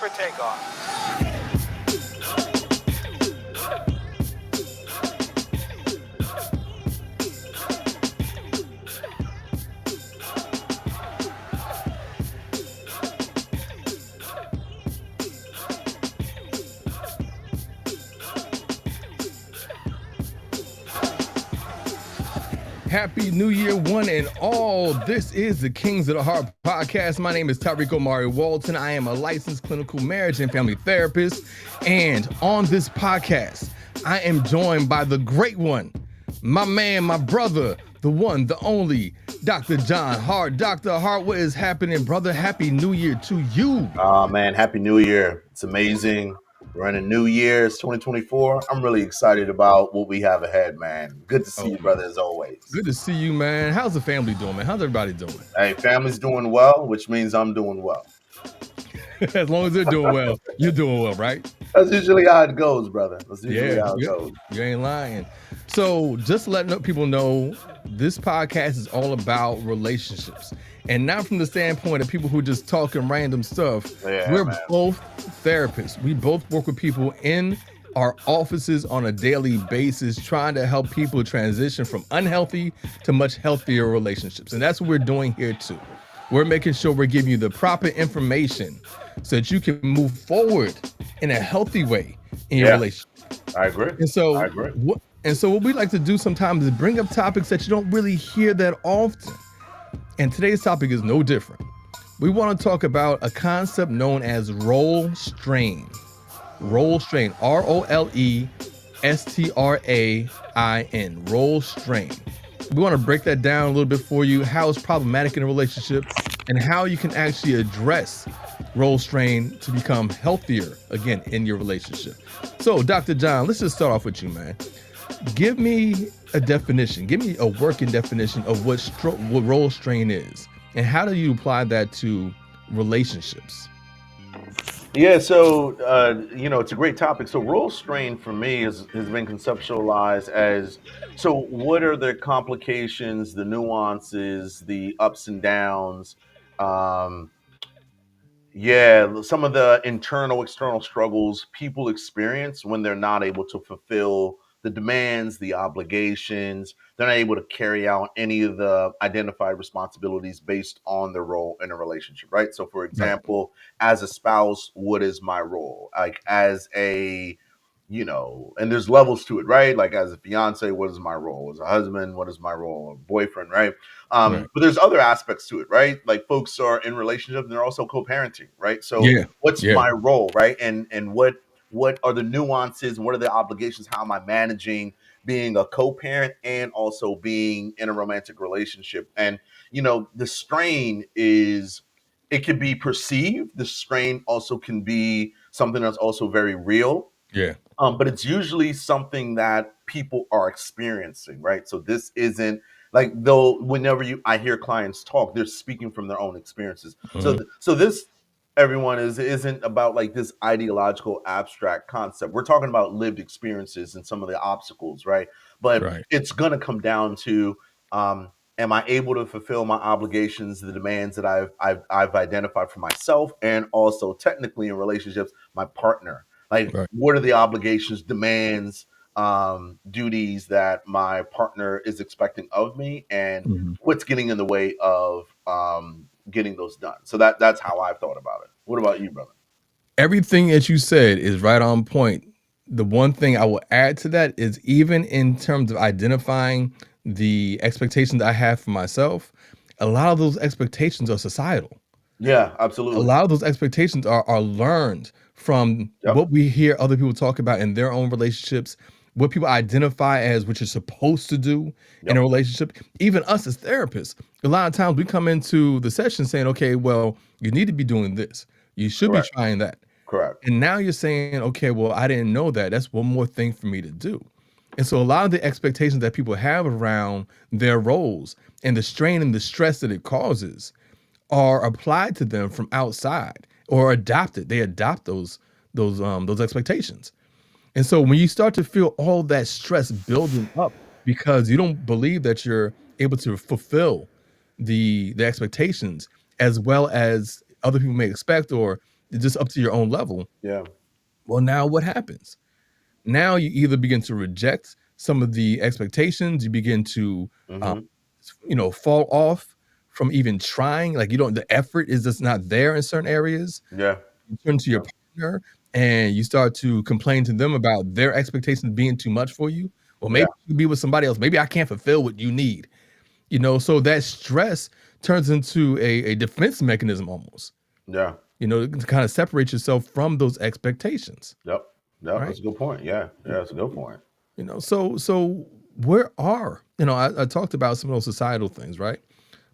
for takeoff. Happy New Year, one and all. This is the Kings of the Heart podcast. My name is Tariiq Omari Walton. I am a licensed clinical marriage and family therapist. And on this podcast, I am joined by the great one, my man, my brother, the one, the only, Dr. John Hart. Dr. Hart, what is happening, brother? Happy New Year to you. Oh, man, Happy New Year. It's amazing. We're in a new year. It's 2024. I'm really excited about what we have ahead, man. Good to see you, brother, as always. Good to see you, man. How's the family doing, man? How's everybody doing? Hey, family's doing well, which means I'm doing well. As long as they're doing well, you're doing well, right? That's usually how it goes, brother. That's usually how it goes. You ain't lying. So just letting people know, this podcast is all about relationships. And not from the standpoint of people who just talking random stuff. We're both therapists. We both work with people in our offices on a daily basis, trying to help people transition from unhealthy to much healthier relationships. And that's what we're doing here too. We're making sure we're giving you the proper information so that you can move forward in a healthy way in your relationship. I agree. And so, what we like to do sometimes is bring up topics that you don't really hear that often. And today's topic is no different. We want to talk about a concept known as role strain. Role strain, ROLESTRAIN, role strain. We want to break that down a little bit for you, how it's problematic in a relationship and how you can actually address role strain to become healthier again in your relationship. So, Dr. John, let's just start off with you, man. Give me a definition. Give me a working definition of what role strain is, and how do you apply that to relationships? Yeah, so it's a great topic. So role strain for me has been conceptualized as, so what are the complications, the nuances, the ups and downs, some of the internal, external struggles people experience when they're not able to fulfill the demands, the obligations. They're not able to carry out any of the identified responsibilities based on their role in a relationship, right? So, for example, as a spouse, what is my role? Like as a, and there's levels to it, right? Like as a fiance, what is my role? As a husband, what is my role? A boyfriend, right? But there's other aspects to it, right? Like folks are in relationships and they're also co-parenting, right? So what's my role, right? And what are the nuances and what are the obligations? How am I managing being a co-parent and also being in a romantic relationship? And, the strain is, it can be perceived. The strain also can be something that's also very real. Yeah. But it's usually something that people are experiencing, right? So this isn't like, though, whenever I hear clients talk, they're speaking from their own experiences. So this, everyone, isn't about like this ideological abstract concept. We're talking about lived experiences and some of the obstacles, right? But it's going to come down to, am I able to fulfill my obligations, the demands that I've identified for myself, and also technically in relationships, my partner. Like, what are the obligations, demands, duties that my partner is expecting of me, and what's getting in the way of getting those done? So that's how I've thought about it. What about you, brother? Everything that you said is right on point. The one thing I will add to that is, even in terms of identifying the expectations I have for myself, a lot of those expectations are societal. Yeah, absolutely. A lot of those expectations are learned from what we hear other people talk about in their own relationships, what people identify as what you're supposed to do in a relationship. Even us as therapists, a lot of times we come into the session saying, okay, well, you need to be doing this. You should be trying that. Correct. And now you're saying, okay, well, I didn't know that. That's one more thing for me to do. And so a lot of the expectations that people have around their roles and the strain and the stress that it causes are applied to them from outside or adopted. They adopt those expectations. And so when you start to feel all that stress building up because you don't believe that you're able to fulfill the expectations as well as other people may expect, or It's just up to your own level. Yeah. Well, now what happens? Now you either begin to reject some of the expectations, you begin to, uh, Mm-hmm. fall off from even trying. Like, the effort is just not there in certain areas. Yeah. You turn to your Yeah. partner and you start to complain to them about their expectations being too much for you. Well, Yeah. maybe you be with somebody else. Maybe I can't fulfill what you need. So that stress turns into a defense mechanism almost, Yeah. to kind of separate yourself from those expectations, Yep. Yep. right? That's a good point. Yeah. Yeah. That's a good point. So where are, I talked about some of those societal things, right?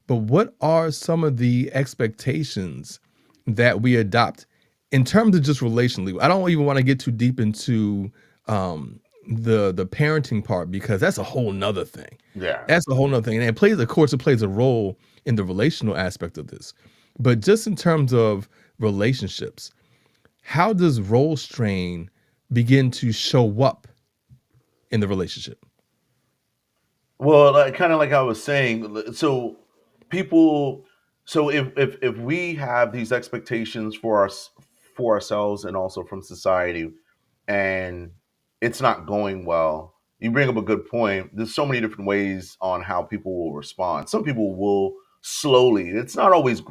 But what are some of the expectations that we adopt in terms of just relationally? I don't even want to get too deep into the parenting part, because that's a whole nother thing. Yeah. That's a whole nother thing. And it plays a role in the relational aspect of this. But just in terms of relationships, how does role strain begin to show up in the relationship? Well, like, kind of like I was saying, so people, so if we have these expectations for us, for ourselves, and also from society, and it's not going well, you bring up a good point. There's so many different ways on how people will respond. Some people will slowly. It's not always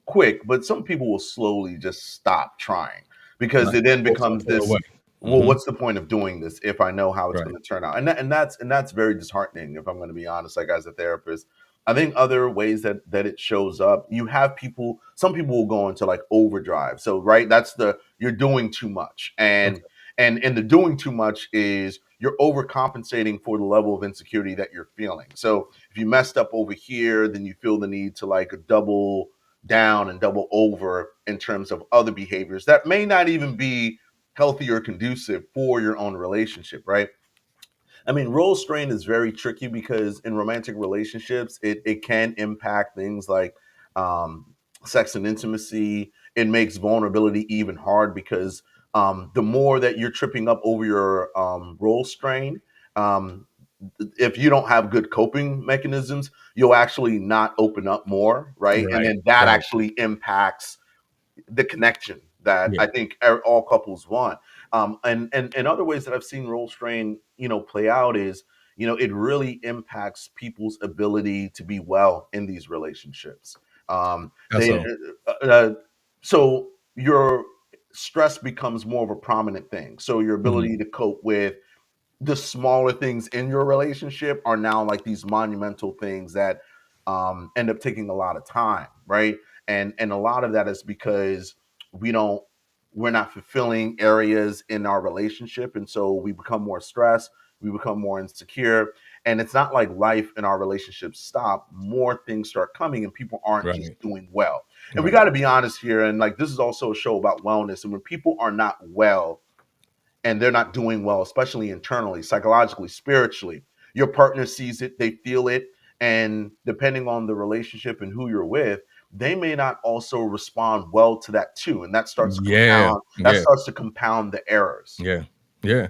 quick, but some people will slowly just stop trying because Like, it then pull some becomes sort of way. this. Well, Mhm. what's the point of doing this if I know how it's Right. going to turn out? And that's very disheartening. If I'm going to be honest, like as a therapist, I think other ways that it shows up, you have people. Some people will go into like overdrive. So right, that's the you're doing too much, Okay. and the doing too much is you're overcompensating for the level of insecurity that you're feeling. So if you messed up over here, then you feel the need to like double down and double over in terms of other behaviors that may not even be healthy or conducive for your own relationship, right? I mean, role strain is very tricky because in romantic relationships, it can impact things like um, sex and intimacy. It makes vulnerability even hard because the more that you're tripping up over your role strain, um, if you don't have good coping mechanisms, you'll actually not open up more, right? And Right. then that Right. actually impacts the connection that Yeah. I think all couples want. And other ways that I've seen role strain, play out is, it really impacts people's ability to be well in these relationships. How They so? so your stress becomes more of a prominent thing. So your Mhm. ability to cope with the smaller things in your relationship are now like these monumental things that end up taking a lot of time, right? And a lot of that is because we don't we're not fulfilling areas in our relationship, and so we become more stressed, we become more insecure, and it's not like life in our relationships stop. More things start coming, and people aren't just Right. doing well. And we Right. got to be honest here, and like this is also a show about wellness. And when people are not well and they're not doing well, especially internally, psychologically, spiritually. Your partner sees it, they feel it, and depending on the relationship and who you're with, they may not also respond well to that too, and that starts to Yeah. compound. That Yeah. starts to compound the errors. Yeah. Yeah.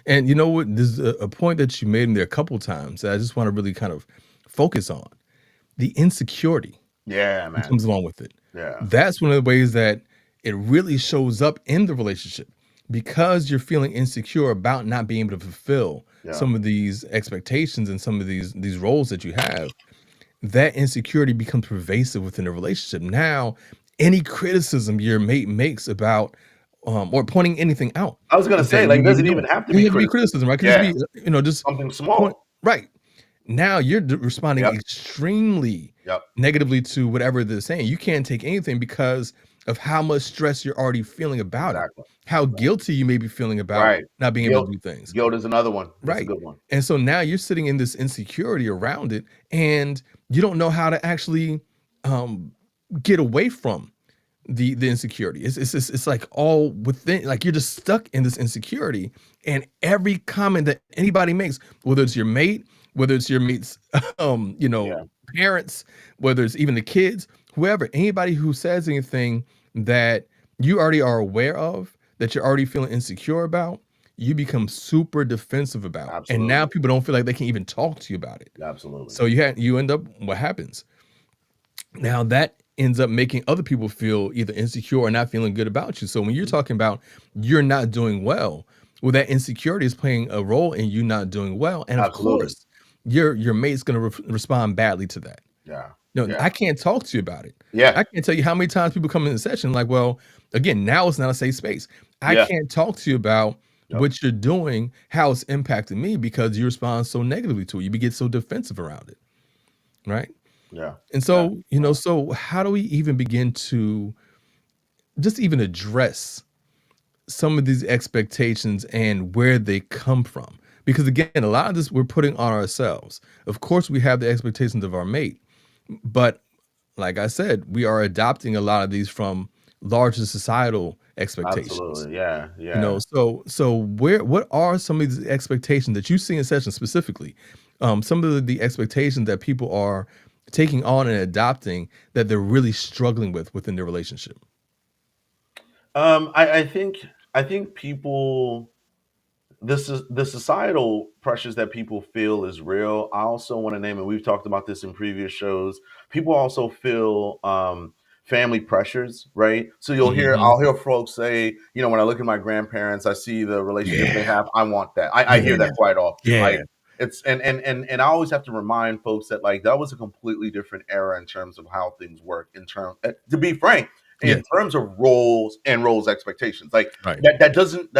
And you know what? There's a point that you made in there a couple times that I just want to really kind of focus on. The insecurity Yeah, that man. comes along with it. Yeah, That's one of the ways that it really shows up in the relationship, because you're feeling insecure about not being able to fulfill yeah. some of these expectations and some of these roles that you have. That insecurity becomes pervasive within a relationship. Now, any criticism your mate makes about, or pointing anything out I was gonna say, that like, you it may be doesn't doing, even have to it doesn't be have to be criticism. criticism, right? It could just Yeah, be, just something point, small. right. Now you're responding Yep, extremely yep. negatively to whatever they're saying. You can't take anything because of how much stress you're already feeling about it, Exactly. how Exactly. guilty you may be feeling about Right. not being able to Guilt. do things. Guilt is another one. That's a Right. good one. And so now you're sitting in this insecurity around it, and you don't know how to actually um, get away from the insecurity. It's like all within, like you're just stuck in this insecurity, and every comment that anybody makes, whether it's your mate, whether it's your mate's Yeah. parents, whether it's even the kids, whoever, anybody who says anything that you already are aware of, that you're already feeling insecure about, you become super defensive about. And now Absolutely. people don't feel like they can even talk to you about it. Absolutely. So you end up, what happens? Now that ends up making other people feel either insecure or not feeling good about you. So when you're talking about you're not doing well, that insecurity is playing a role in you not doing well, and of Absolutely. course, your mate's going to respond badly to that. Yeah. No, Yeah. I can't talk to you about it. Yeah. I can't tell you how many times people come in the session like, well, again, now it's not a safe space. I Yeah. can't talk to you about Yep. what you're doing, how it's impacting me because you respond so negatively to it. You get so defensive around it, right? Yeah. And Yeah. so, so how do we even begin to just even address some of these expectations and where they come from? Because again, a lot of this we're putting on ourselves. Of course, we have the expectations of our mate, but like I said, we are adopting a lot of these from larger societal expectations. Absolutely. Yeah. Yeah. So what are some of these expectations that you see in sessions specifically? Some of the expectations that people are taking on and adopting that they're really struggling with within their relationship. I think people, this is the societal pressures that people feel is real. I also want to name, and we've talked about this in previous shows. People also feel family pressures, right? So Mhm. I'll hear folks say, when I look at my grandparents, I see the relationship they Yeah. have. I want that. I hear Yeah. that quite often. Yeah. Like it's and I always have to remind folks that like that was a completely different era in terms of how things work. To be frank, Yeah. in terms of roles expectations, like Right. that doesn't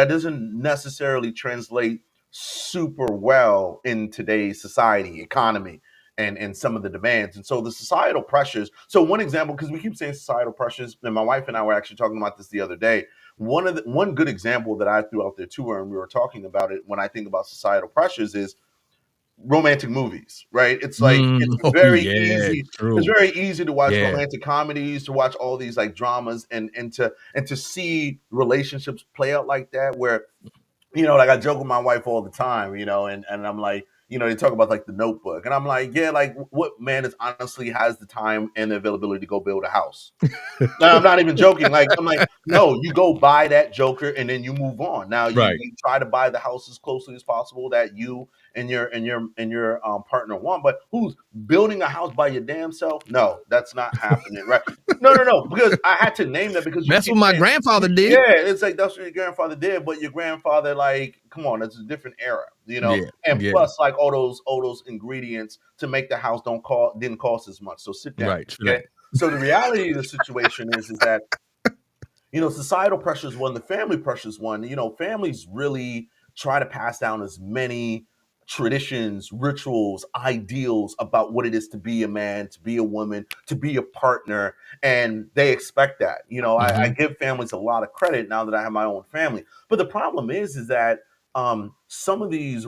necessarily translate super well in today's society economy and some of the demands. And so the societal pressures, so one example, because we keep saying societal pressures, and my wife and I were actually talking about this the other day. One good example that I threw out there to her, and we were talking about it, when I think about societal pressures, is romantic movies, right? It's like Oh yeah, it's true. very easy to watch Yeah. romantic comedies, to watch all these like dramas, and to see relationships play out like that, where like I joke with my wife all the time, and I'm like, they talk about like the Notebook, and I'm like, yeah, like what man is honestly has the time and the availability to go build a house? No, I'm not even joking. Like I'm like, no, you go buy that Joker and then you move on. Now you, Right. you try to buy the house as closely as possible that you and your partner want. But who's building a house by your damn self? No, that's not happening, right? No, no, no. Because I had to name that because you That's keep what my saying, grandfather did. yeah, it's like that's what your grandfather did, but your grandfather, like, come on, it's a different era, Yeah. And Yeah. plus, like all those ingredients to make the house didn't cost as much. So sit down, Right. True okay? that. So the reality of the situation is that societal pressures one, the family pressures one. Families really try to pass down as many traditions, rituals, ideals about what it is to be a man, to be a woman, to be a partner, and they expect that. I Mhm. give families a lot of credit now that I have my own family, but the problem is that some of these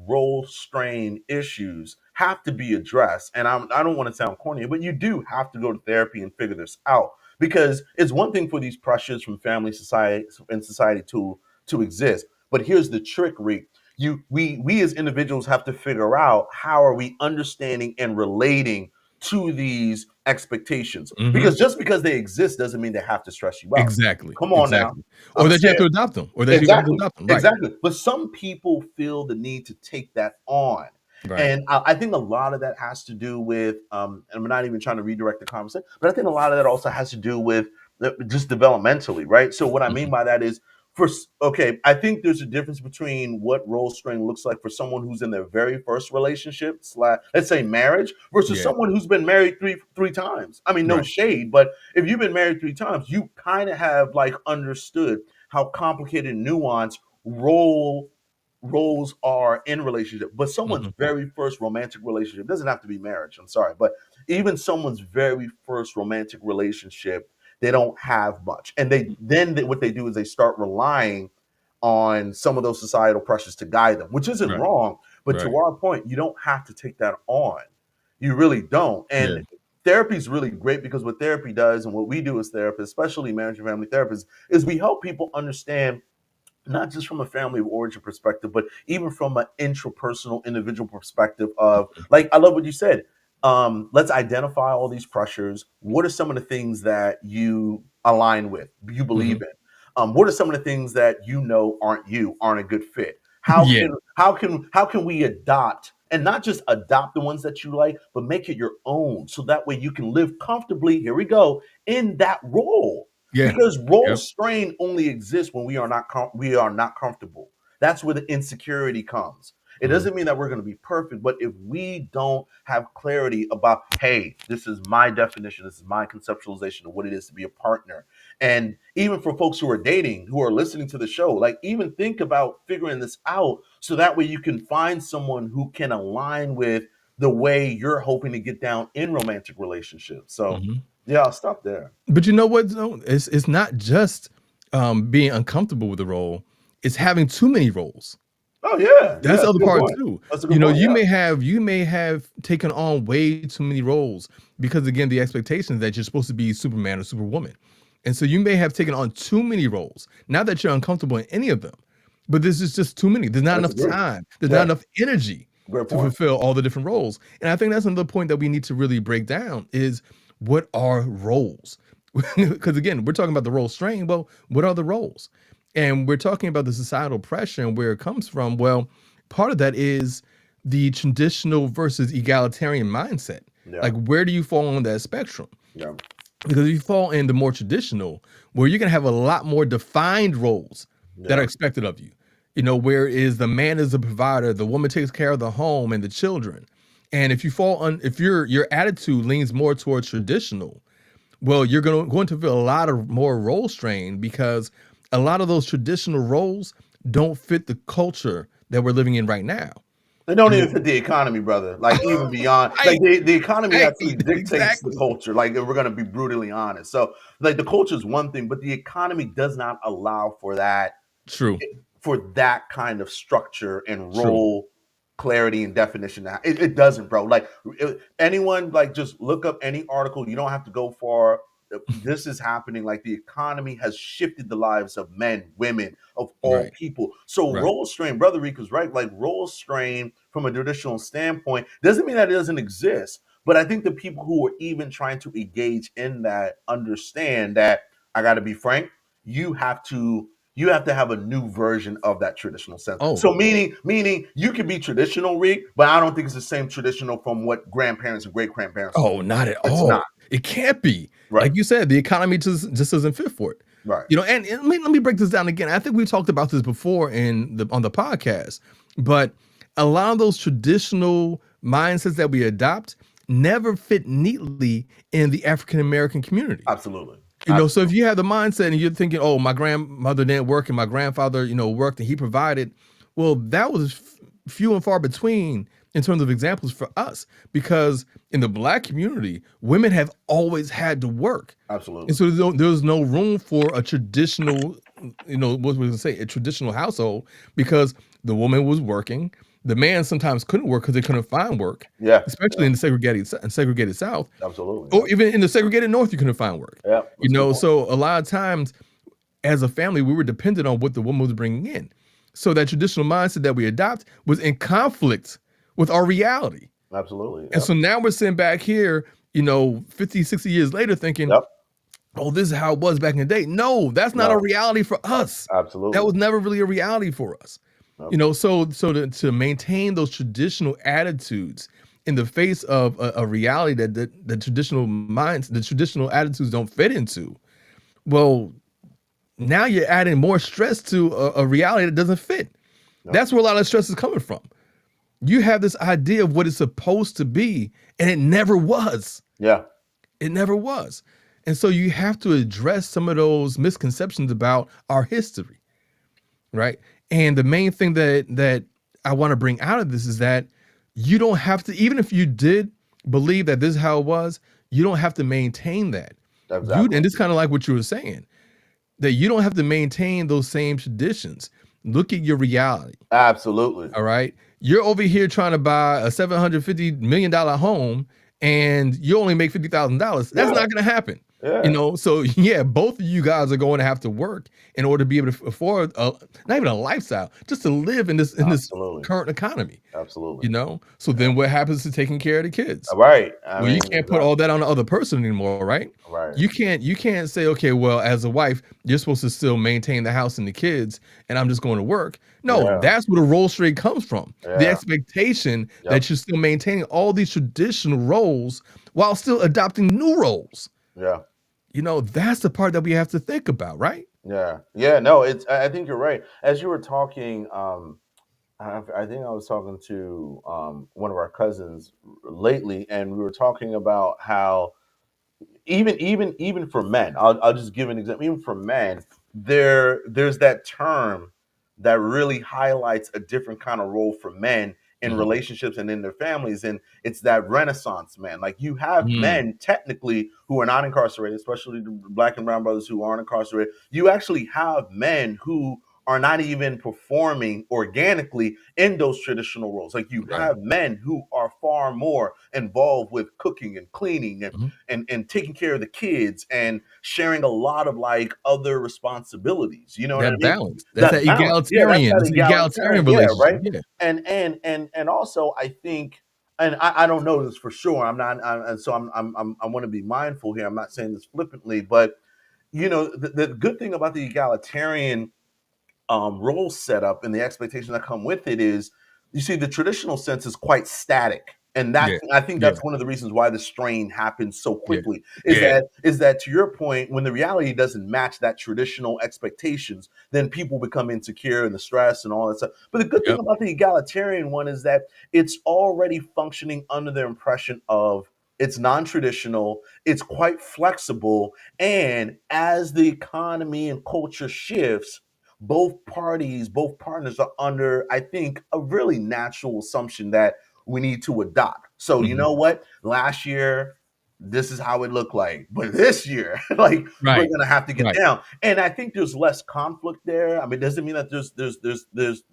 role strain issues have to be addressed, and I don't want to sound corny, but you do have to go to therapy and figure this out, because it's one thing for these pressures from family, society, and society to exist. But here's the trick, Reek. We as individuals have to figure out how are we understanding and relating to these expectations. Mhm. Because just because they exist doesn't mean they have to stress you out. Exactly. Come on now. Exactly. Or I'm that you have saying to adopt them, or that you have to exactly, adopt them. Right. exactly. But some people feel the need to take that on. Right. And I think a lot of that has to do with, and we're not even trying to redirect the conversation, but I think a lot of that also has to do with just developmentally, right? So what I mean Mhm. by that is, okay, I think there's a difference between what role strain looks like for someone who's in their very first relationship, let's say marriage, versus Yeah. someone who's been married three times. I mean, no Right. shade, but if you've been married three times, you kind of have like understood how complicated and nuanced roles are in relationship. But someone's Mhm. very first romantic relationship doesn't have to be marriage. I'm sorry, but even someone's very first romantic relationship, they don't have much, and what they do is they start relying on some of those societal pressures to guide them, which isn't Right. wrong. But to Right. our point, you don't have to take that on. You really don't. Yeah. And therapy is really great, because what therapy does and what we do as therapists, especially marriage and family therapists, is we help people understand, not just from a family of origin perspective, but even from an intrapersonal individual perspective of, like, I love what you said. Let's identify all these pressures. What are some of the things that you align with, you believe Mhm. in? What are some of the things that aren't a good fit? How Yeah. can we adopt and not just adopt the ones that you like, but make it your own. So that way you can live comfortably, here we go, in that role. Yeah. Because role Yep. strain only exists when we are not comfortable. That's where the insecurity comes. It doesn't mean that we're going to be perfect, but if we don't have clarity about, hey, this is my definition, this is my conceptualization of what it is to be a partner. And even for folks who are dating, who are listening to the show, like even think about figuring this out so that way you can find someone who can align with the way you're hoping to get down in romantic relationships. So yeah, I'll stop there. But you know what? No, it's not just being uncomfortable with the role; it's having too many roles. Oh yeah, That's the other part point. too. That's a good You know, point, you yeah. may have taken on way too many roles because again, the expectation is that you're supposed to be Superman or Superwoman, and so you may have taken on too many roles. Not that you're uncomfortable in any of them, but this is just too many. There's not enough time. There's not enough energy Great to point. fulfill all the different roles. And I think that's another point that we need to really break down is what are roles? Because again, we're talking about the role strain. Well, what are the roles? And we're talking about the societal pressure and where it comes from. Well, part of that is the traditional versus egalitarian mindset. Yeah. Like, where do you fall on that spectrum? Yeah. Because if you fall in the more traditional, where you're gonna have a lot more defined roles that are expected of you. You know, where is the man is the provider, the woman takes care of the home and the children. And if you fall on, if your attitude leans more towards traditional, well, you're going to feel a lot of more role strain because a lot of those traditional roles don't fit the culture that we're living in right now. They don't even fit the economy, brother. Like even beyond, like the economy actually dictates the culture. Like if we're gonna be brutally honest. So like the culture is one thing, but the economy does not allow for that. True. For that kind of structure and role clarity and definition. It doesn't, bro. Like anyone, like just look up any article. You don't have to go far. This is happening. Like the economy has shifted the lives of men, women, of all people. So role strain, brother Rico's right. Like role strain from a traditional standpoint doesn't mean that it doesn't exist. But I think the people who are even trying to engage in that understand that I got to be frank. You have to have a new version of that traditional sense. So meaning you can be traditional, Rick, but I don't think it's the same traditional from what grandparents and great grandparents. Oh, not at all. Not. It can't be. Right. Like you said, the economy just doesn't fit for it. Right. You know, and let me break this down again. I think we talked about this before on the podcast, but a lot of those traditional mindsets that we adopt never fit neatly in the African American community. Absolutely. You know, so if you have the mindset and you're thinking, oh, my grandmother didn't work and my grandfather, worked and he provided, well, that was few and far between in terms of examples for us, because in the Black community, women have always had to work. Absolutely. And so there's no room for a traditional, what was we gonna say, a traditional household, because the woman was working. The man sometimes couldn't work because they couldn't find work. Yeah. Especially in the segregated South. Absolutely. Or even in the segregated North, you couldn't find work. Yeah. So a lot of times as a family, we were dependent on what the woman was bringing in. So that traditional mindset that we adopt was in conflict with our reality. Absolutely. And so now we're sitting back here, 50, 60 years later thinking, oh, this is how it was back in the day. No, that's not a reality for us. Absolutely. That was never really a reality for us. So to maintain those traditional attitudes in the face of a reality that the traditional attitudes don't fit into, well, now you're adding more stress to a reality that doesn't fit. That's where a lot of stress is coming from. You have this idea of what it's supposed to be, and it never was. Yeah. It never was. And so you have to address some of those misconceptions about our history, right? And the main thing that I want to bring out of this is that you don't have to, even if you did believe that this is how it was, you don't have to maintain that. Exactly. And it's kind of like what you were saying, that you don't have to maintain those same traditions. Look at your reality. Absolutely. All right. You're over here trying to buy a $750 million home and you only make $50,000. That's not going to happen. So yeah, both of you guys are going to have to work in order to be able to afford not even a lifestyle, just to live in this current economy. Absolutely. So then what happens to taking care of the kids? Right. Well, you can't put all that on the other person anymore, right? Right. You can't say, okay, well, as a wife, you're supposed to still maintain the house and the kids, and I'm just going to work. No, that's where the role straight comes from. The expectation that you're still maintaining all these traditional roles while still adopting new roles. Yeah. That's the part that we have to think about, right? Yeah. Yeah. No, I think you're right. As you were talking, I think I was talking to one of our cousins lately, and we were talking about how even for men, I'll just give an example. Even for men, there's that term that really highlights a different kind of role for men in relationships and in their families, and it's that Renaissance man. Like, you have men technically who are not incarcerated, especially the Black and brown brothers who aren't incarcerated. You actually have men who are not even performing organically in those traditional roles. Like, you have men who are far more involved with cooking and cleaning and taking care of the kids and sharing a lot of like other responsibilities. You know what I mean? Balance. That's that balance. egalitarian. That's that egalitarian relationship. Right. Yeah. And also, I think, and I don't know this for sure. I'm not, and so I want to be mindful here. I'm not saying this flippantly, but the good thing about the egalitarian role setup and the expectations that come with it is, you see, the traditional sense is quite static. And I think that's one of the reasons why the strain happens so quickly. Is that to your point, when the reality doesn't match that traditional expectations, then people become insecure and the stress and all that stuff. But the good thing about the egalitarian one is that it's already functioning under the impression of it's non-traditional, it's quite flexible, and as the economy and culture shifts, both partners are under, I think, a really natural assumption that we need to adopt. So you know what? Last year, this is how it looked like, but this year, like, we're gonna have to get down. And I think there's less conflict there. I mean, it doesn't mean that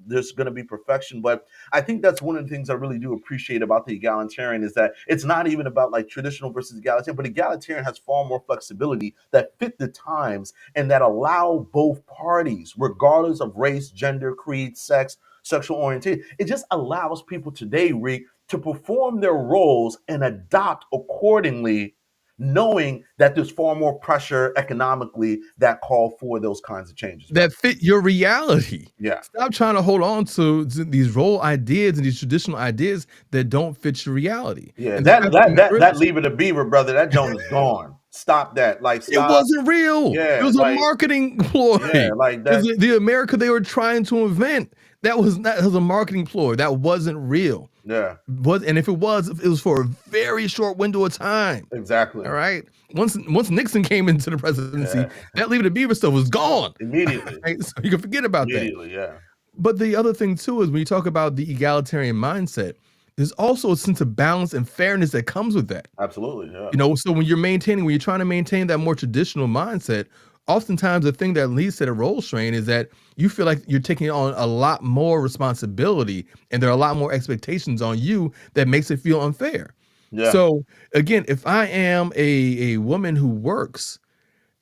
there's gonna be perfection, but I think that's one of the things I really do appreciate about the egalitarian is that it's not even about like traditional versus egalitarian, but egalitarian has far more flexibility that fit the times and that allow both parties, regardless of race, gender, creed, sex, sexual orientation. It just allows people today, Rick, to perform their roles and adopt accordingly, knowing that there's far more pressure economically that call for those kinds of changes. That fit your reality. Yeah. Stop trying to hold on to these role ideas and these traditional ideas that don't fit your reality. Yeah, and that Leave It a Beaver, brother, that joint is gone. Stop that. Like, stop. It wasn't real. Yeah, it was a marketing ploy. Yeah, like that. The America they were trying to invent, that was a marketing ploy. That wasn't real. Yeah. And if it was for a very short window of time. Exactly. All right. Once Nixon came into the presidency, that Leave It a Beaver stuff was gone. Immediately. Right? So you can forget about that. Immediately, yeah. But the other thing too is when you talk about the egalitarian mindset, there's also a sense of balance and fairness that comes with that. Absolutely, yeah. So when you're trying to maintain that more traditional mindset, oftentimes the thing that leads to the role strain is that you feel like you're taking on a lot more responsibility and there are a lot more expectations on you that makes it feel unfair. Yeah. So again, if I am a woman who works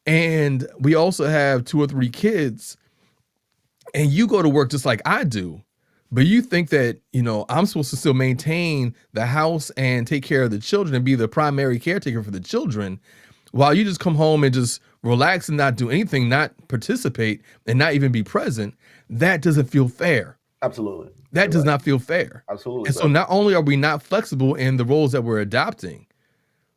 and we also have 2 or 3 kids and you go to work just like I do, but you think that, I'm supposed to still maintain the house and take care of the children and be the primary caretaker for the children, while you just come home and just relax and not do anything, not participate and not even be present, that doesn't feel fair. Absolutely. That does not feel fair. Absolutely. And so not only are we not flexible in the roles that we're adopting,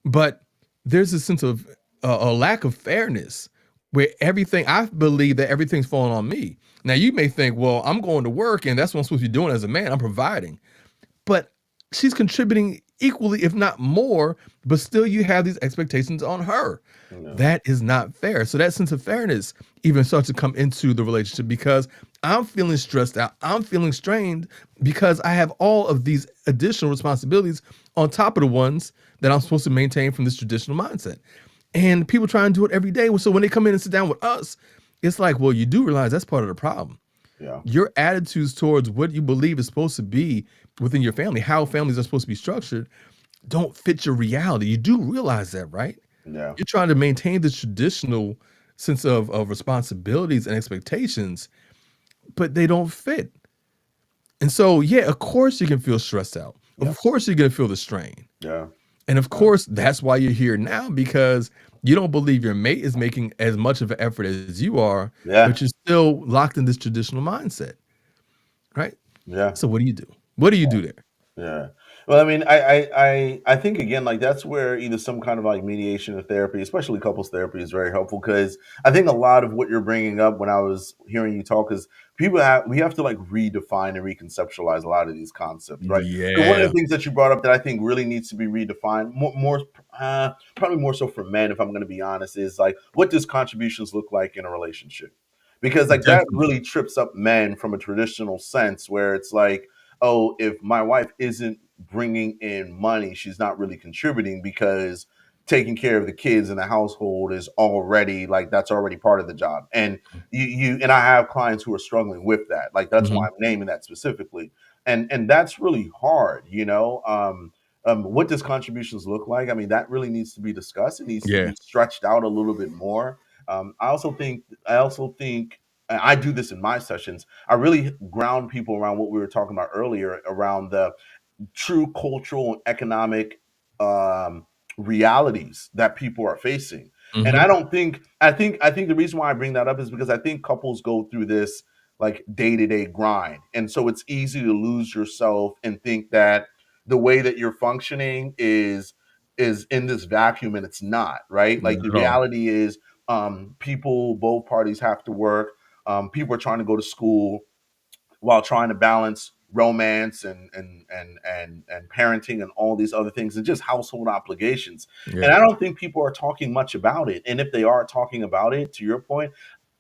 but there's a sense of a lack of fairness where I believe that everything's falling on me. Now you may think, well, I'm going to work and that's what I'm supposed to be doing as a man. I'm providing. But she's contributing equally, if not more, but still you have these expectations on her. Yeah. That is not fair. So that sense of fairness even starts to come into the relationship because I'm feeling stressed out. I'm feeling strained because I have all of these additional responsibilities on top of the ones that I'm supposed to maintain from this traditional mindset. And people try and do it every day. So when they come in and sit down with us, it's like, well, you do realize that's part of the problem. Yeah. Your attitudes towards what you believe is supposed to be within your family, how families are supposed to be structured, don't fit your reality. You do realize that, right? Yeah. You're trying to maintain this traditional sense of responsibilities and expectations, but they don't fit. And so, yeah, of course you can feel stressed out. Yeah. Of course you're gonna feel the strain. Yeah. And of course, that's why you're here now, because you don't believe your mate is making as much of an effort as you are, Yeah. but you're still locked in this traditional mindset, right? Yeah. So what do you do? What do you do there? Yeah. Well, I mean, I think again, like that's where either some kind of like mediation or therapy, especially couples therapy, is very helpful because I think a lot of what you're bringing up when I was hearing you talk is we have to like redefine and reconceptualize a lot of these concepts, right? So one of Yeah, the things that you brought up that I think really needs to be redefined, probably more so for men, if I'm going to be honest, is like what does contributions look like in a relationship? Because like that definitely. really trips up men from a traditional sense where it's like, oh, if my wife isn't bringing in money, she's not really contributing because taking care of the kids in the household is already like that's already part of the job. And you and I have clients who are struggling with that. Like that's why Mhm. I'm naming that specifically. And that's really hard, you know. What does contributions look like? I mean, that really needs to be discussed. It needs to Yeah. be stretched out a little bit more. I also think and I do this in my sessions. I really ground people around what we were talking about earlier around the true cultural and economic um, realities that people are facing. And Mhm. I don't think I think the reason why I bring that up is because I think couples go through this like day-to-day grind. And so it's easy to lose yourself and think that the way that you're functioning is in this vacuum and it's not, right? Like Not the at all. reality is people both parties have to work. People are trying to go to school while trying to balance romance and parenting and all these other things and just household obligations. And Yeah. I don't think people are talking much about it. And if they are talking about it, to your point,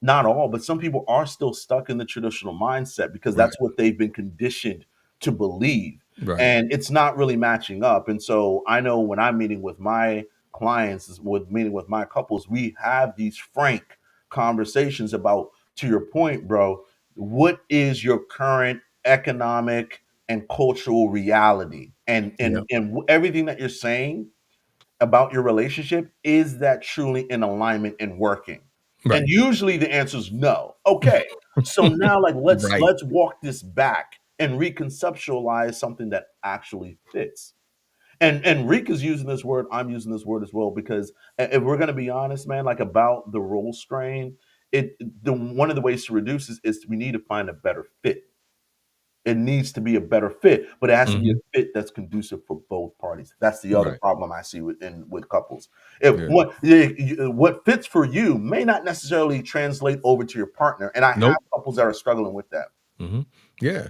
not all, but some people are still stuck in the traditional mindset because Right. that's what they've been conditioned to believe. Right. And it's not really matching up. And so I know when I'm meeting with my clients, with meeting with my couples, we have these frank conversations about, to your point, bro, what is your current economic and cultural reality Yep. everything that you're saying about your relationship, is that truly in alignment and working? And Right. usually the answer is no. Okay, so now like let's Right. let's walk this back and reconceptualize something that actually fits. And Reek is using this word. I'm using this word as well because if we're going to be honest, man, like about the role strain, the one of the ways to reduce is we need to find a better fit. It needs to be a better fit, but it has to be a Mhm. fit that's conducive for both parties. That's the other Right. problem I see with couples. If Yeah. what fits for you may not necessarily translate over to your partner, and I have Nope. couples that are struggling with that. Mhm. Yeah.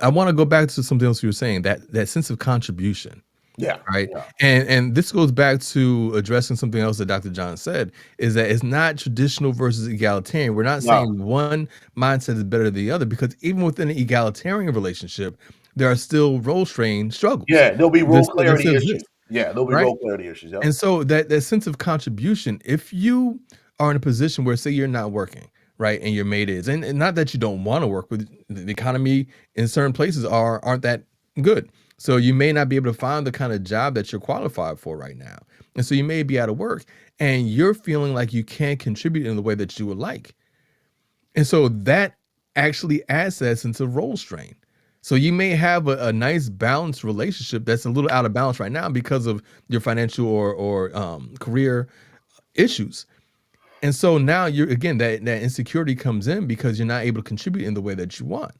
I wanna go back to something else you were saying, that sense of contribution. Yeah, Right. yeah, And this goes back to addressing something else that Dr. John said, is that it's not traditional versus egalitarian. We're not no, saying one mindset is better than the other, because even within an egalitarian relationship, there are still role strain struggles. yeah. There'll be role They clarity still issues. exist, Yeah, there'll be right? role clarity issues. Yep. And so that sense of contribution, if you are in a position where, say, you're not working, right, and your mate is, and not that you don't want to work, but the economy in certain places aren't that good. So you may not be able to find the kind of job that you're qualified for right now. And so you may be out of work and you're feeling like you can't contribute in the way that you would like. And so that actually adds that sense of role strain. So you may have a nice balanced relationship that's a little out of balance right now because of your financial or career issues. And so now you're again that insecurity comes in because you're not able to contribute in the way that you want.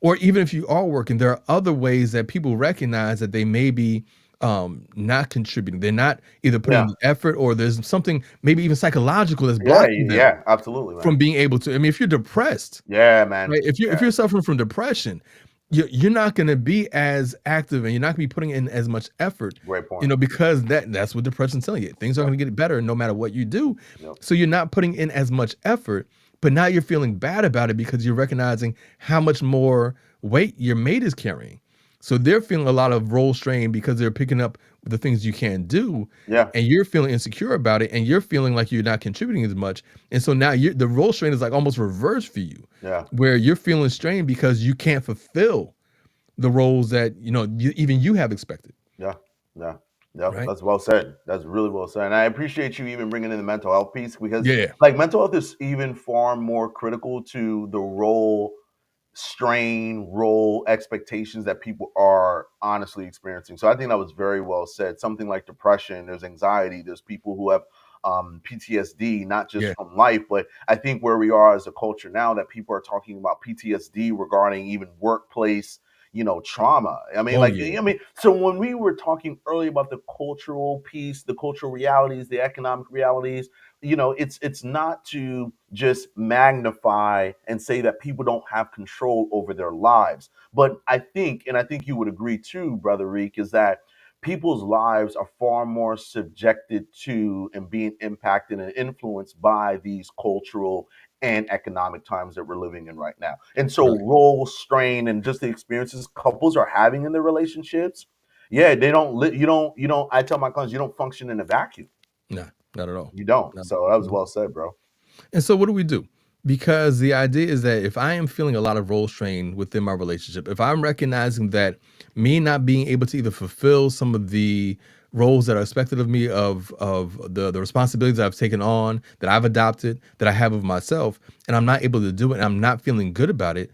Or even if you are working, there are other ways that people recognize that they may be not contributing. They're not either putting Yeah, in the effort, or there's something maybe even psychological that's yeah, blocking them yeah. Absolutely, man. from being able to. I mean, if you're depressed, Yeah, man. right? If Yeah, you're suffering from depression, you're not going to be as active and you're not going to be putting in as much effort, great point. because that's what depression's telling you. Things are Yep, going to get better no matter what you do. yep. So you're not putting in as much effort, but now you're feeling bad about it because you're recognizing how much more weight your mate is carrying. So they're feeling a lot of role strain because they're picking up the things you can't do, Yeah, and you're feeling insecure about it, and you're feeling like you're not contributing as much. And so now the role strain is like almost reversed for you, yeah, where you're feeling strained because you can't fulfill the roles that even you have expected. yeah, yeah. Yep, Right. that's well said. That's really well said. And I appreciate you even bringing in the mental health piece because, Yeah. like, mental health is even far more critical to the role strain, role expectations that people are honestly experiencing. So I think that was very well said. Something like depression, there's anxiety, there's people who have PTSD, not just Yeah. from life, but I think where we are as a culture now that people are talking about PTSD regarding even workplace, trauma. I mean, Oh like, yeah. I mean, so when we were talking earlier about the cultural piece, the cultural realities, the economic realities, it's not to just magnify and say that people don't have control over their lives, but I think you would agree too, brother Reek, is that people's lives are far more subjected to and being impacted and influenced by these cultural and economic times that we're living in right now. And so Right. role strain and just the experiences couples are having in their relationships, yeah, they don't you don't I tell my clients, you don't function in a vacuum. Nah, not at all. You don't. Not So that was well said, bro. And so what do we do? Because the idea is that if I am feeling a lot of role strain within my relationship, if I'm recognizing that me not being able to either fulfill some of the roles that are expected of me of the responsibilities I've taken on, that I've adopted, that I have of myself, and I'm not able to do it, and I'm not feeling good about it,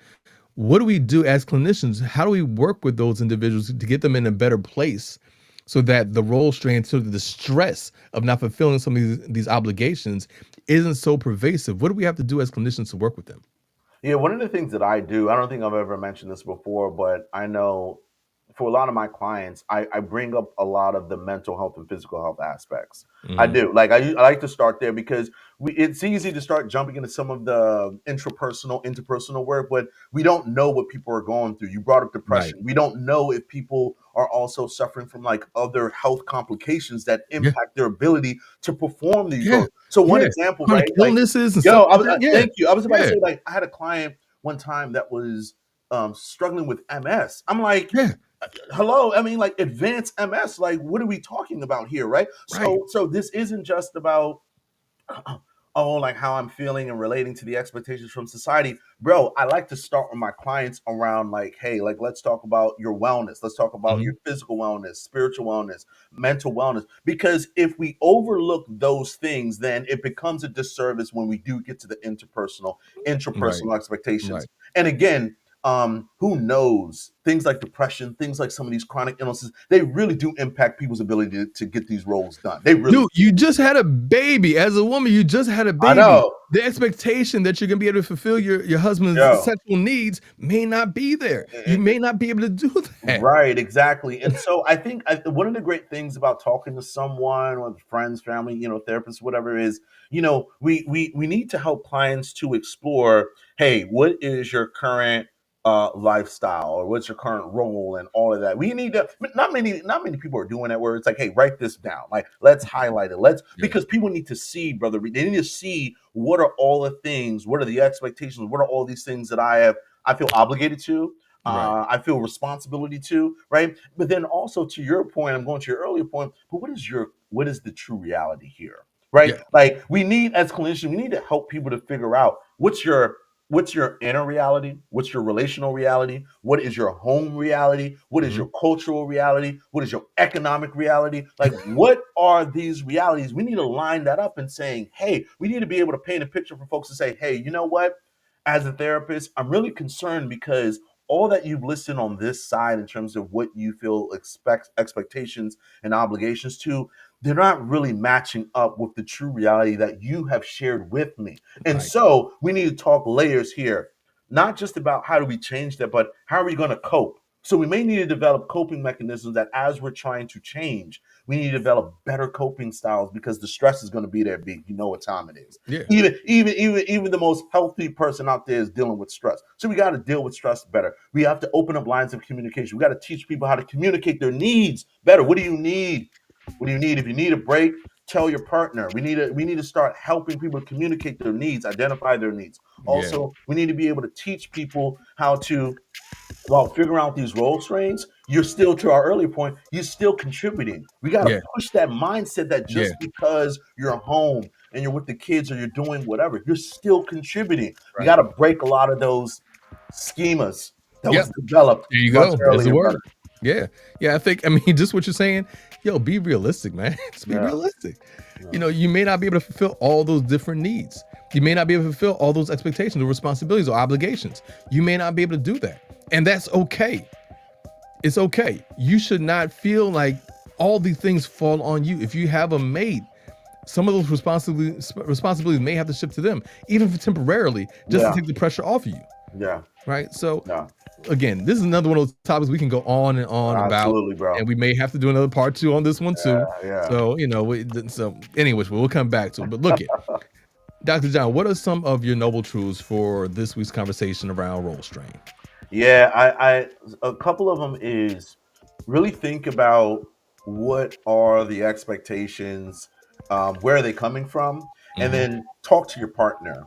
what do we do as clinicians? How do we work with those individuals to get them in a better place so that the role strain, so that the stress of not fulfilling some of these obligations isn't so pervasive? What do we have to do as clinicians to work with them? Yeah, one of the things that I do, I don't think I've ever mentioned this before, but I know for a lot of my clients, I bring up a lot of the mental health and physical health aspects. I Mhm. do. Like I like to start there because it's easy to start jumping into some of the interpersonal work, but we don't know what people are going through. You brought up Right. depression. We don't know if people are also suffering from like other health complications that Yeah. impact their ability to perform these Yeah. roles. So one Yeah. example, Chronic right? Like, illnesses and stuff yo, like that. Yeah. thank you. I was about to Yeah. say, like, I had a client one time that was struggling with MS. I'm like, Yeah. hello. I mean, like advanced MS. Like, what are we talking about here, right? Right. So this isn't just about oh, like how I'm feeling and relating to the expectations from society. Bro, I like to start with my clients around like, hey, like let's talk about your wellness. Let's talk about your Mhm. physical wellness, spiritual wellness, mental wellness. Because if we overlook those things, then it becomes a disservice when we do get to the Right. intrapersonal expectations. Right. And again, who knows, things like depression, things like some of these chronic illnesses, they really do impact people's ability to get these roles done. They really Dude, you just had a baby. As a woman, you just had a I baby. know. The expectation that you're gonna be able to fulfill your husband's Yo, sexual needs may not be there. You may not be able to do that. right, exactly. And so I think one of the great things about talking to someone, or friends, family, therapists, whatever it is, we need to help clients to explore, hey, what is your current lifestyle, or what's your current role, and all of that. We need to. But not many people are doing that. Where it's like, hey, write this down. Like, let's highlight it. Let's Yeah. because people need to see, brother. They need to see what are all the things, what are the expectations, what are all these things that I feel obligated to, Right. I feel responsibility to, right? But then also to your point, I'm going to your earlier point, but what is the true reality here? Right? Yeah. Like we need as clinicians, we need to help people to figure out what's your inner reality, what's your relational reality, what is your home reality, what is Mhm. your cultural reality, what is your economic reality, like what are these realities? We need to line that up and saying, hey, we need to be able to paint a picture for folks to say, hey, you know what, as a therapist, I'm really concerned because all that you've listed on this side in terms of what you feel expectations and obligations to, they're not really matching up with the true reality that you have shared with me. And Right. so we need to talk layers here, not just about how do we change that, but how are we going to cope? So we may need to develop coping mechanisms that as we're trying to change, we need to develop better coping styles because the stress is going to be there, big. You know what time it is. Yeah. Even the most healthy person out there is dealing with stress. So we got to deal with stress better. We have to open up lines of communication. We got to teach people how to communicate their needs better. What do you need? What do you need? If you need a break, tell your partner. We need to start helping people to communicate their needs, identify their needs. Yeah. Also, we need to be able to teach people how to, while figuring out these role strains, you're still, to our earlier point, you're still contributing. We got to Yeah. push that mindset that Yeah. just because you're home and you're with the kids or you're doing whatever, you're still contributing. We got Right. to break a lot of those schemas that Yep. was developed There you much go. There's the earlier, word. brother. Yeah. Yeah. I mean, just what you're saying, yo, be realistic, man. Just be realistic. Yeah. You may not be able to fulfill all those different needs. You may not be able to fulfill all those expectations or responsibilities or obligations. You may not be able to do that. And that's okay. It's okay. You should not feel like all these things fall on you. If you have a mate, some of those responsibilities may have to shift to them, even if temporarily, just to take the pressure off of you. Yeah. Right. So again, this is another one of those topics we can go on and on about, bro. and we may have to do another part 2 on this one too. So, so anyways, we'll come back to it. But look at Dr. John, what are some of your noble truths for this week's conversation around role strain? Yeah, I a couple of them is really think about what are the expectations, where are they coming from, and then talk to your partner.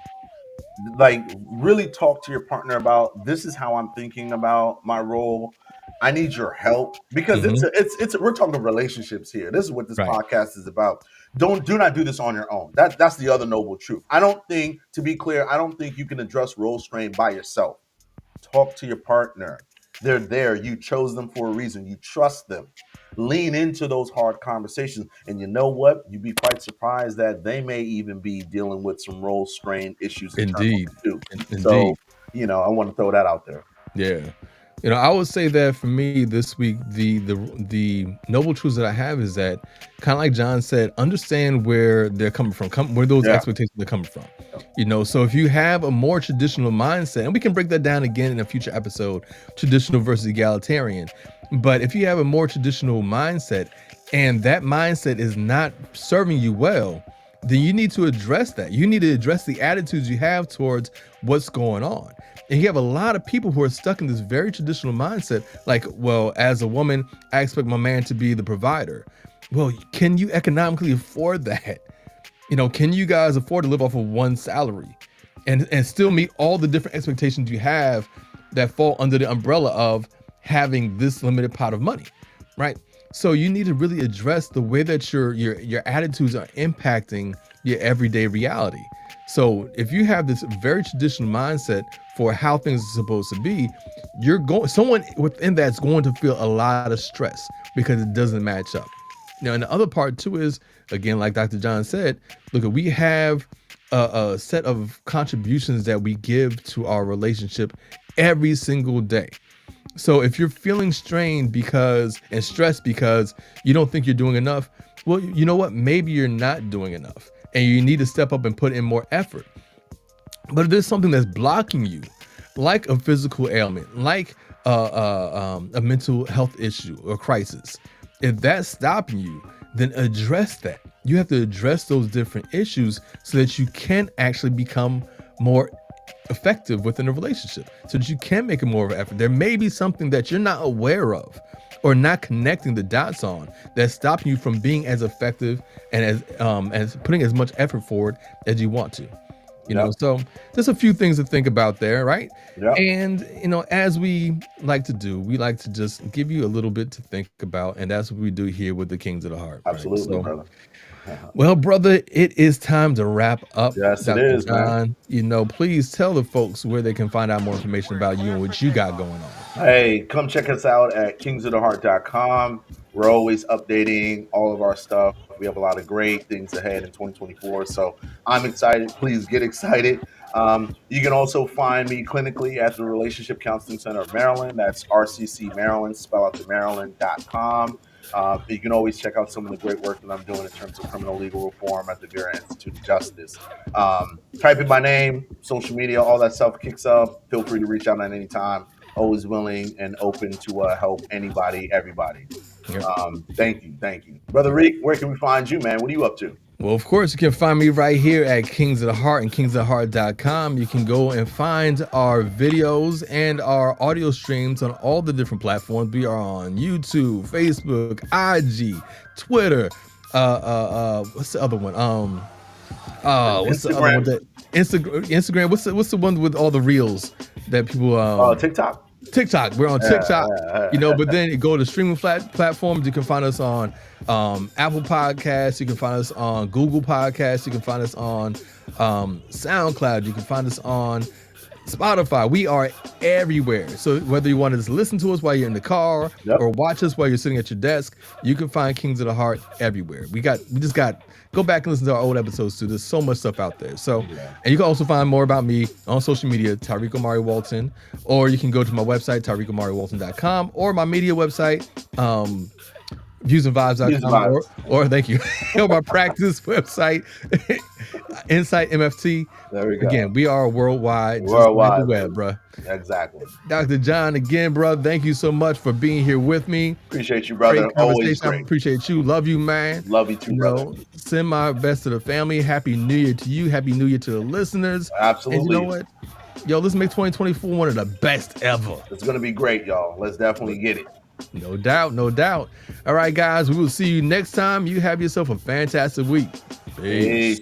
Like really talk to your partner about, this is how I'm thinking about my role. I need your help, because it's we're talking relationships here. This is what this podcast is about. Do not do this on your own. That's the other noble truth. I don't think, to be clear, I don't think you can address role strain by yourself. Talk to your partner. They're there. You chose them for a reason. You trust them. Lean into those hard conversations. And you know what? You'd be quite surprised that they may even be dealing with some role strain issues. Indeed. Too. So, I want to throw that out there. Yeah. I would say that for me this week, the noble truths that I have is that, kind of like John said, understand where they're coming from, where those expectations are coming from. So if you have a more traditional mindset, and we can break that down again in a future episode, traditional versus egalitarian. But if you have a more traditional mindset and that mindset is not serving you well, then you need to address that. You need to address the attitudes you have towards what's going on. And you have a lot of people who are stuck in this very traditional mindset. Like, well, as a woman, I expect my man to be the provider. Well, can you economically afford that? Can you guys afford to live off of one salary and still meet all the different expectations you have that fall under the umbrella of having this limited pot of money, right? So you need to really address the way that your attitudes are impacting your everyday reality. So if you have this very traditional mindset for how things are supposed to be, someone within that's going to feel a lot of stress because it doesn't match up. Now, and the other part too is, again, like Dr. John said, look, we have a set of contributions that we give to our relationship every single day. So if you're feeling strained and stressed because you don't think you're doing enough, well, you know what? Maybe you're not doing enough and you need to step up and put in more effort. But if there's something that's blocking you, like a physical ailment, like a mental health issue or crisis, if that's stopping you, then address that. You have to address those different issues so that you can actually become more effective within a relationship, so that you can make it more of an effort. There may be something that you're not aware of or not connecting the dots on that's stopping you from being as effective and as putting as much effort forward as you want to. So there's a few things to think about there, right? And as we like to do, we like to just give you a little bit to think about, and that's what we do here with the Kings of the Heart. Absolutely, right? brother. Well, brother, it is time to wrap up. Yes, Dr. it is, John. Man. Please tell the folks where they can find out more information about you and what you got going on. Hey, come check us out at kingsoftheheart.com. We're always updating all of our stuff. We have a lot of great things ahead in 2024. So I'm excited. Please get excited. You can also find me clinically at the Relationship Counseling Center of Maryland. That's RCC Maryland, spell out the Maryland.com. You can always check out some of the great work that I'm doing in terms of criminal legal reform at the Vera Institute of Justice. Type in my name, social media, all that stuff kicks up. Feel free to reach out at any time. Always willing and open to help anybody, everybody. Yep. Thank you. Brother Reek, where can we find you, man? What are you up to? Well, of course, you can find me right here at Kings of the Heart and kingsoftheheart.com. You can go and find our videos and our audio streams on all the different platforms. We are on YouTube, Facebook, IG, Twitter. What's the other one? What's the other one? Instagram. What's the one with all the reels that people? TikTok. We're on TikTok, but then you go to streaming platforms. You can find us on Apple Podcasts. You can find us on Google Podcasts. You can find us on SoundCloud. You can find us on Spotify. We are everywhere. So whether you want to just listen to us while you're in the car or watch us while you're sitting at your desk, you can find Kings of the Heart everywhere. We just got go back and listen to our old episodes too. There's so much stuff out there. So and you can also find more about me on social media, Tariiq Omari Walton, or you can go to my website, TariiqOmariWalton.com, or my media website, viewsandvibes.com, or thank you, or my practice website, Insight MFT. There we go. Again, we are worldwide, just like the web, bro. Exactly. Dr. John, again, bro, thank you so much for being here with me. Appreciate you, brother. Always great. I appreciate you. Love you, man. Love you too, brother. Send my best to the family. Happy New Year to you. Happy New Year to the listeners. Absolutely. And you know what? Yo, let's make 2024 one of the best ever. It's going to be great, y'all. Let's definitely get it. No doubt, no doubt. All right, guys, we will see you next time. You have yourself a fantastic week. Peace.